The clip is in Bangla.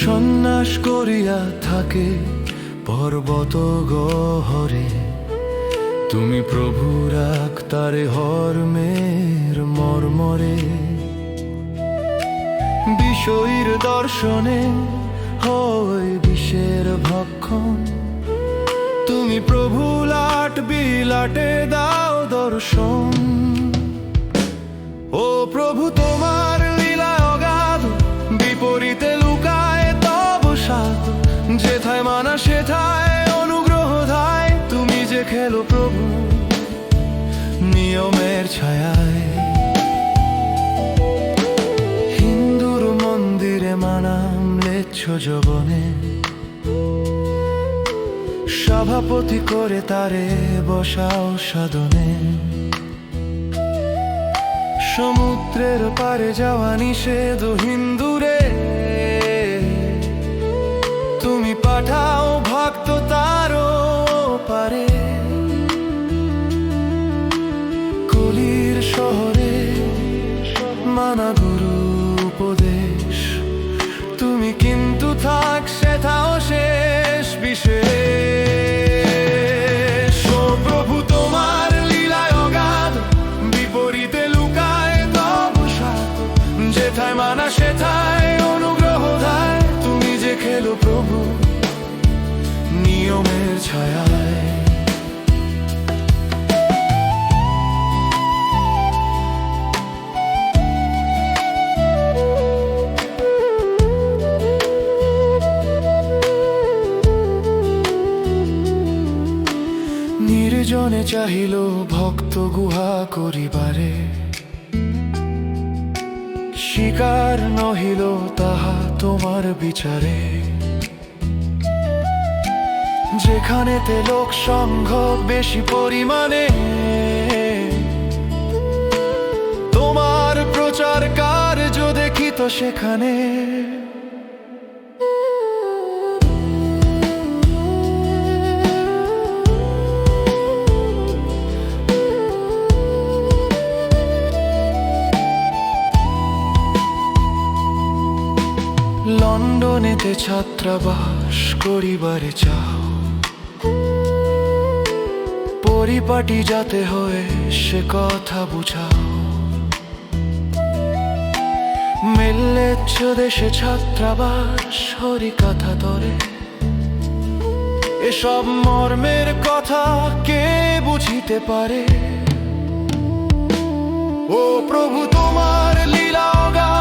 সন্ন্যাস করিয়া থাকে পর্বত গহরে, তুমি প্রভুর আক্তারে হর্মের মর্মরে। বিষয়ীর দর্শনে হয় বিষের ভক্ষণ, তুমি প্রভু লাট বিলাটে দাও দর্শন। ও প্রভু তোমার লীলা অগাধ, বিপরীতে লুকায় তব সাধ। যেথায় মানা সেথায় অনুগ্রহ ধায়, তুমি যে খেলো প্রভু নিয়মের ছায়ায়। হিন্দুর মন্দিরে মানাম লেচ্ছ জবনে, সভাপতি করে তারে বসাও সাধনে। সমুদ্রের পারে যাওয়া নিষেধ হিন্দুরে, তুমি পাঠাও ভক্ত তারও পারে। কলির শহরে মানা গুরু উপদেশ, তুমি কিন্তু থাক সেথাও শেষ বিশেষ। ও প্রভু তোমার লীলায় অগাধ, বিপরীতে লুকায় তব সাধ। যেথায় মানা সেথায় অনুগ্রহ ধায়, তুমি যে খেলো প্রভু নিয়মের ছায়ায়। নির্জনে চাহিল ভক্ত গুহা করিবারে, শিকার নহিল তাহা তোমার বিচারে। যেখানেতে লোক সংঘ বেশি পরিমাণে, তোমার প্রচার কার্য দেখিত সেখানে। লন্ডনেতে ছাত্রাবাস করিবারে চাও, পরিপাটি যাতে হয় সে কথা বুঝাও। মেল্লেচ্ছ দেশে ছাত্রাবাস হরিকথা তরে, এসব মর্মের কথা কে বুঝিতে পারে। ও প্রভু তোমার লীলা অগাধ,